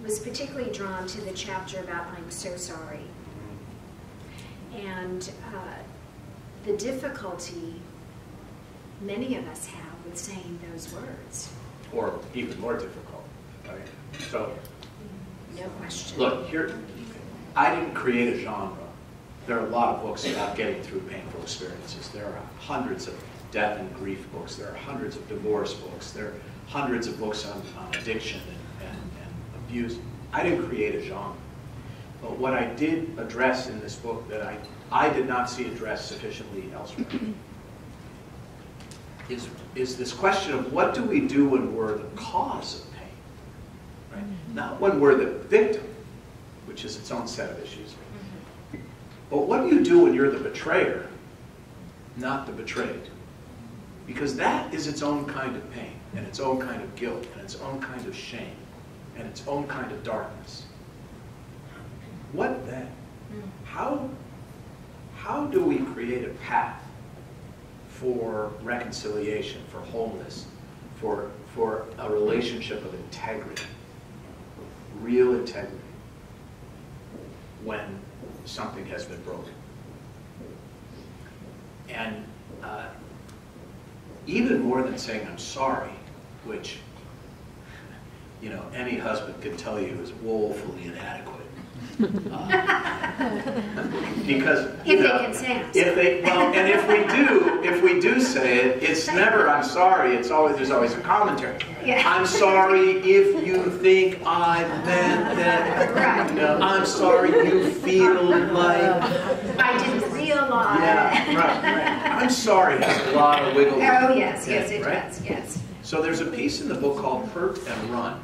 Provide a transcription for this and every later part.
was particularly drawn to the chapter about I'm so sorry. And the difficulty many of us have with saying those words. Or even more difficult. Right? So, no question. Look, here, I didn't create a genre. There are a lot of books about getting through painful experiences. There are hundreds of death and grief books. There are hundreds of divorce books. There are hundreds of books on addiction and abuse. I didn't create a genre. But what I did address in this book that I did not see addressed sufficiently elsewhere is this question of what do we do when we're the cause of pain, right? Not when we're the victim, which is its own set of issues. But what do you do when you're the betrayer, not the betrayed? Because that is its own kind of pain, and its own kind of guilt, and its own kind of shame, and its own kind of darkness. What then? How do we create a path for reconciliation, for wholeness, for a relationship of integrity, real integrity, when something has been broken? And even more than saying I'm sorry, which, you know, any husband can tell you is woefully inadequate. Because if they can say it. If we do say it, it's never I'm sorry. It's always there's always a commentary. Yeah. I'm sorry if you think I meant that. Right. You know, I'm sorry you feel like I didn't realize. Yeah, right. I'm sorry has a lot of wiggle. Oh yes, yes it right? does. Yes. So there's a piece in the book called Hurt and Run.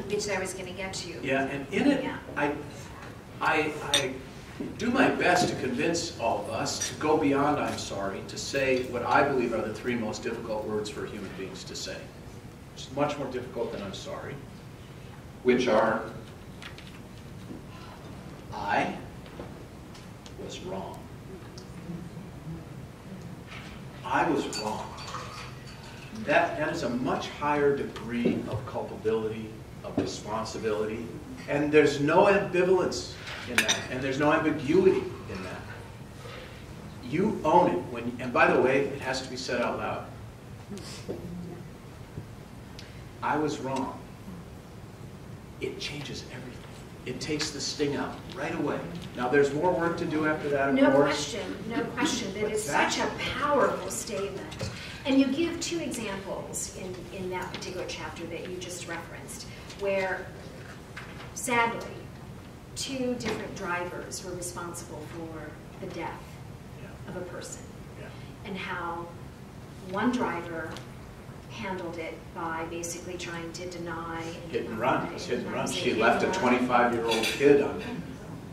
Which I was going to get to. Yeah, and in it, yeah. I do my best to convince all of us to go beyond I'm sorry, to say what I believe are the three most difficult words for human beings to say. It's much more difficult than I'm sorry, which are, I was wrong. I was wrong. That is a much higher degree of culpability, of responsibility, and there's no ambivalence in that, and there's no ambiguity in that. You own it, and by the way, it has to be said out loud. I was wrong. It changes everything. It takes the sting out right away. Now, there's more work to do after that, of course. No question. That is such a powerful statement. And you give two examples in that particular chapter that you just referenced, where, sadly, two different drivers were responsible for the death of a person. Yeah. And how one driver handled it by basically trying to deny and hit and run. It was hit and run. She left a 25-year-old kid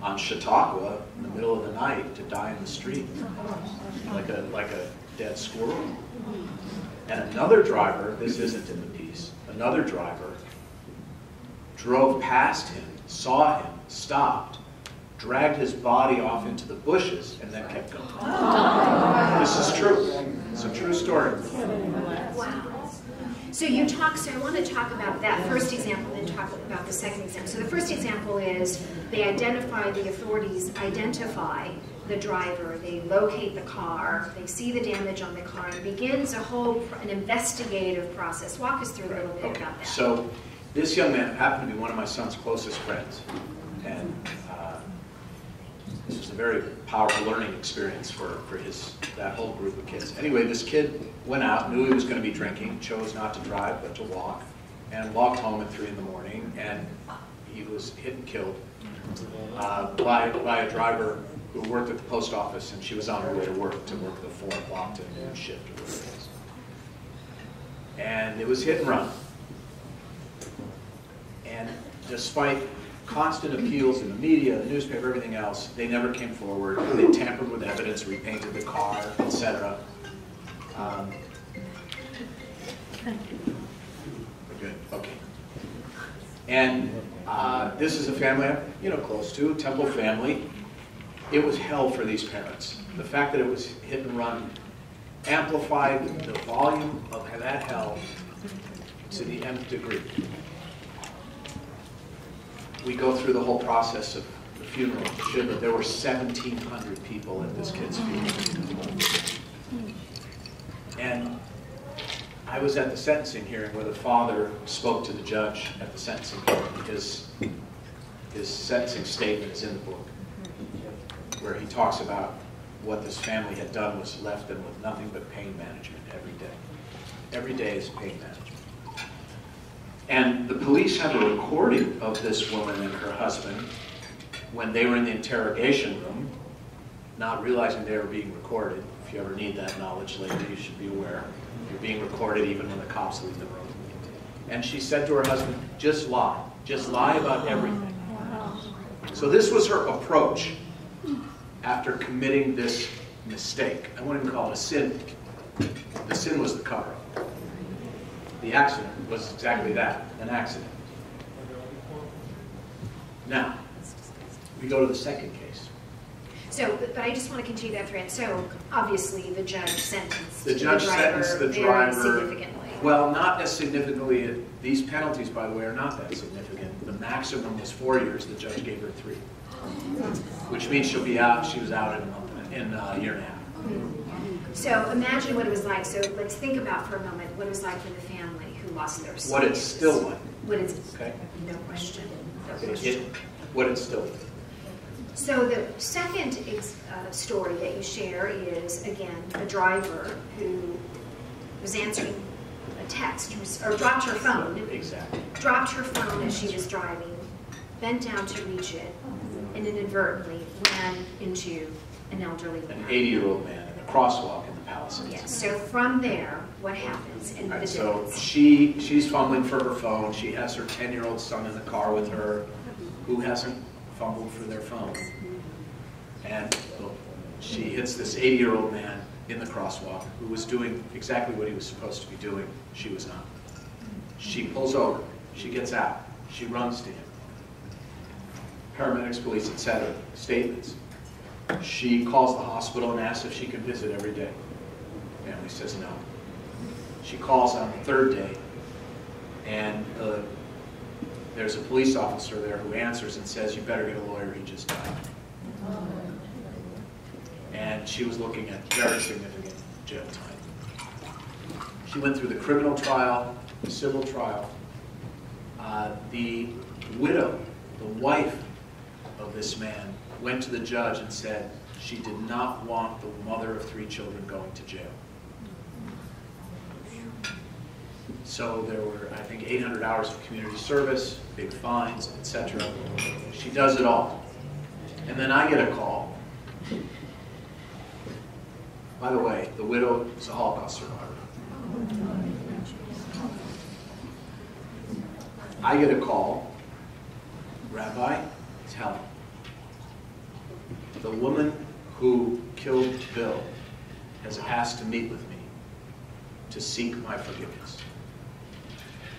on Chautauqua in the middle of the night to die in the street, like a dead squirrel. And another driver, this isn't in the piece, another driver drove past him, saw him, stopped, dragged his body off into the bushes, and then kept going. This is true. It's a true story. Wow. So you talk, so I want to talk about that first example and then talk about the second example. So the first example is the authorities identify the driver, they locate the car, they see the damage on the car, and begins an investigative process. Walk us through a little bit about that. So this young man happened to be one of my son's closest friends, and this was a very powerful learning experience for that whole group of kids. Anyway, this kid went out, knew he was going to be drinking, chose not to drive but to walk, and walked home at 3 in the morning, and he was hit and killed by a driver who worked at the post office, and she was on her way to work the 4 o'clock to noon shift or whatever it is. And it was hit and run. And despite constant appeals in the media, the newspaper, everything else, they never came forward. They tampered with evidence, repainted the car, etc. We're good. Okay. And this is a family I'm, close to, Temple family. It was hell for these parents. The fact that it was hit and run amplified the volume of that hell to the nth degree. we go through the whole process of the funeral. There were 1,700 people at this kid's funeral. And I was at the sentencing hearing where the father spoke to the judge at the sentencing hearing. His sentencing statement is in the book, where he talks about what this family had done was left them with nothing but pain management every day. Every day is pain management. And the police have a recording of this woman and her husband when they were in the interrogation room, not realizing they were being recorded. If you ever need that knowledge later, you should be aware. You're being recorded even when the cops leave the room. And she said to her husband, just lie. Just lie about everything. So this was her approach after committing this mistake. I won't even call it a sin. The sin was the cover-up. The accident was exactly that, an accident. Now, we go to the second case. So, but I just want to continue that thread. So, obviously, the judge sentenced the driver very significantly. Well, not as significantly. These penalties, by the way, are not that significant. The maximum was 4 years. The judge gave her 3, which means she'll be out. She was out in a year and a half. So, imagine what it was like. So, let's think about for a moment what it was like for the family who lost their son. What it's still like. What it's okay. No question. No Okay. question. What it's still like. So the second story that you share is, again, a driver who was answering a text, or dropped her phone. Exactly. Dropped her phone as she was driving, bent down to reach it, and inadvertently ran into an elderly man. An 80-year-old man in a crosswalk in the Palisades. Yes. So from there, what happens? And right, so she's fumbling for her phone. She has her 10-year-old son in the car with her, who hasn't fumbled for their phone. And she hits this 80-year-old man in the crosswalk who was doing exactly what he was supposed to be doing. She was not. She pulls over. She gets out. She runs to him. Paramedics, police, etc. Statements. She calls the hospital and asks if she can visit every day. Family says no. She calls on the third day, and there's a police officer there who answers and says, you better get a lawyer, he just died. And she was looking at very significant jail time. She went through the criminal trial, the civil trial. The widow, the wife of this man, went to the judge and said she did not want the mother of 3 children going to jail. So there were, I think, 800 hours of community service, big fines, etc. She does it all. And then I get a call. By the way, the widow is a Holocaust survivor. I get a call. Rabbi, tell him. The woman who killed Bill has asked to meet with me to seek my forgiveness.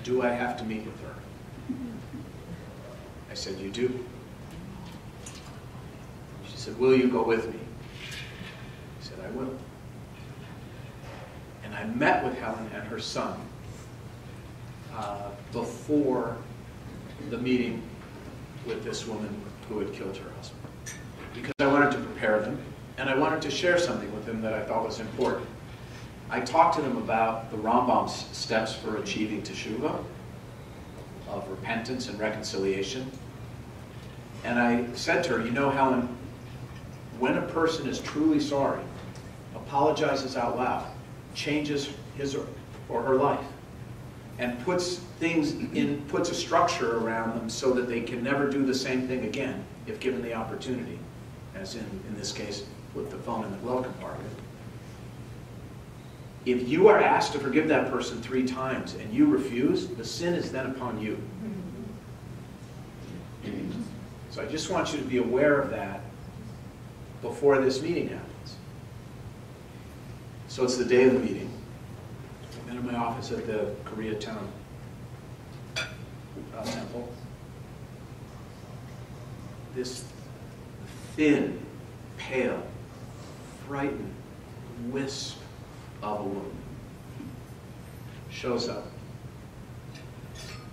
Do I have to meet with her? I said, you do. She said, will you go with me? I said, I will. And I met with Helen and her son before the meeting with this woman who had killed her husband. Because I wanted to prepare them, and I wanted to share something with them that I thought was important. I talked to them about the Rambam's steps for achieving teshuvah, of repentance and reconciliation. And I said to her, you know, Helen, when a person is truly sorry, apologizes out loud, changes his or her life, and puts a structure around them so that they can never do the same thing again if given the opportunity, as in this case, with the phone in the glove compartment. If you are asked to forgive that person 3 times and you refuse, the sin is then upon you. So I just want you to be aware of that before this meeting happens. So it's the day of the meeting. I'm in my office at the Koreatown temple. This thin, pale, frightened wisp of a woman shows up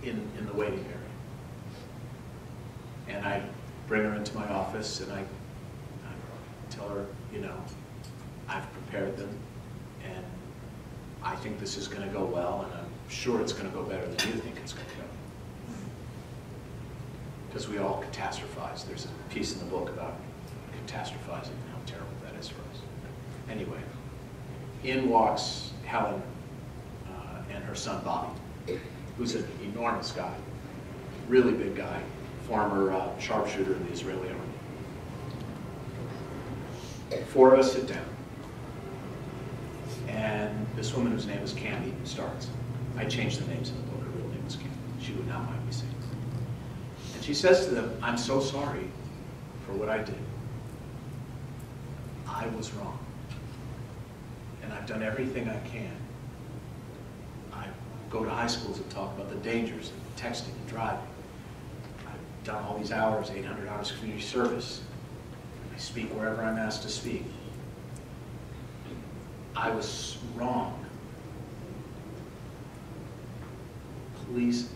in the waiting area. And I bring her into my office and I tell her, you know, I've prepared them and I think this is going to go well, and I'm sure it's going to go better than you think it's going to go. Because we all catastrophize. There's a piece in the book about catastrophizing and how terrible that is for us. Anyway, in walks Helen and her son Bobby, who's an enormous guy, really big guy, former sharpshooter in the Israeli army. Four of us sit down. And this woman whose name is Candy starts. I changed the names in the book. Her real name was Candy. She would not mind me saying. And she says to them, I'm so sorry for what I did. I was wrong. And I've done everything I can. I go to high schools and talk about the dangers of texting and driving. I've done all these hours, 800 hours of community service. I speak wherever I'm asked to speak. I was wrong. Please,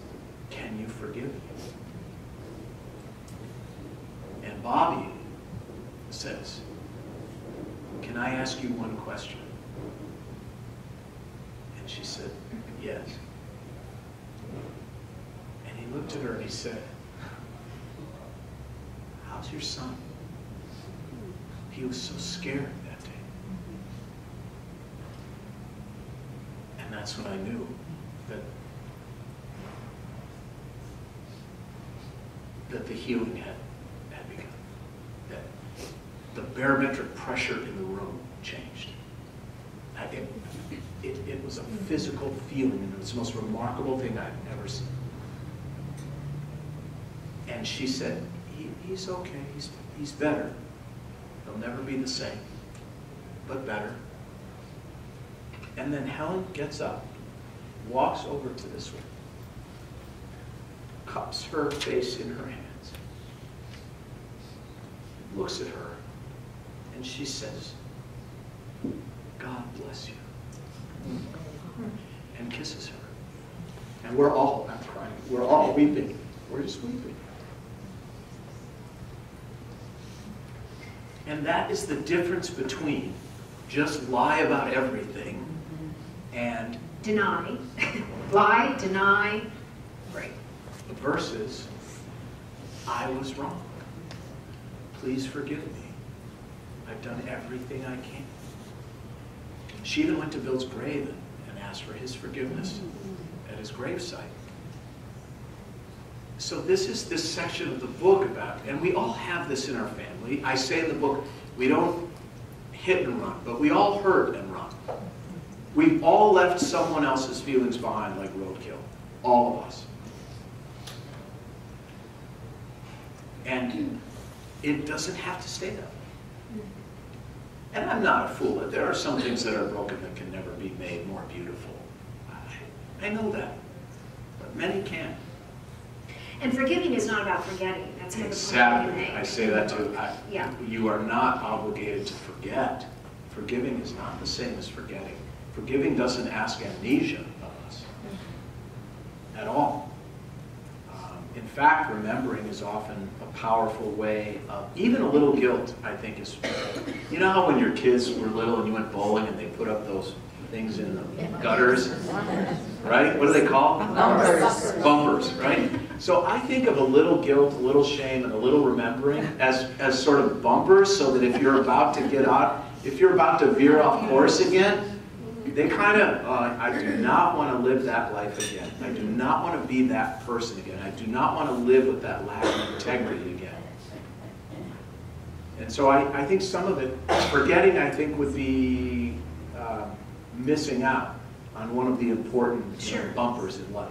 can you forgive me? And Bobby says, can I ask you one question? And she said, yes. And he looked at her and he said, how's your son? He was so scared that day. And that's when I knew that the healing had begun. That the barometric pressure in the room changed. It was a physical feeling, and it was the most remarkable thing I've ever seen. And she said, he's okay, he's better. He'll never be the same, but better. And then Helen gets up, walks over to this woman, cups her face in her hands, looks at her, and she says, God bless you, and kisses her. And we're all, I'm crying, we're all weeping. We're just weeping. And that is the difference between just lie about everything and deny, lie, deny, right. Versus, I was wrong. Please forgive me. I've done everything I can. She even went to Bill's grave and asked for his forgiveness at his gravesite. So this is this section of the book about, and we all have this in our family. I say in the book, we don't hit and run, but we all hurt and run. We've all left someone else's feelings behind like roadkill. All of us. And it doesn't have to stay that way. And I'm not a fool. There are some things that are broken that can never be made more beautiful. I know that. But many can. And forgiving is not about forgetting. That's another exactly. point you make. I say that too. Yeah. You are not obligated to forget. Forgiving is not the same as forgetting. Forgiving doesn't ask amnesia of us at all. In fact, remembering is often a powerful way of, even a little guilt, I think is, you know how when your kids were little and you went bowling and they put up those things in the gutters, right? What do they call? Bumpers. Bumpers, right? So I think of a little guilt, a little shame, and a little remembering as sort of bumpers, so that if you're about to get out, if you're about to veer off course again, they kind of, I do not want to live that life again. I do not want to be that person again. I do not want to live with that lack of integrity again. And so I think some of it, forgetting, I think, would be missing out on one of the important bumpers in life.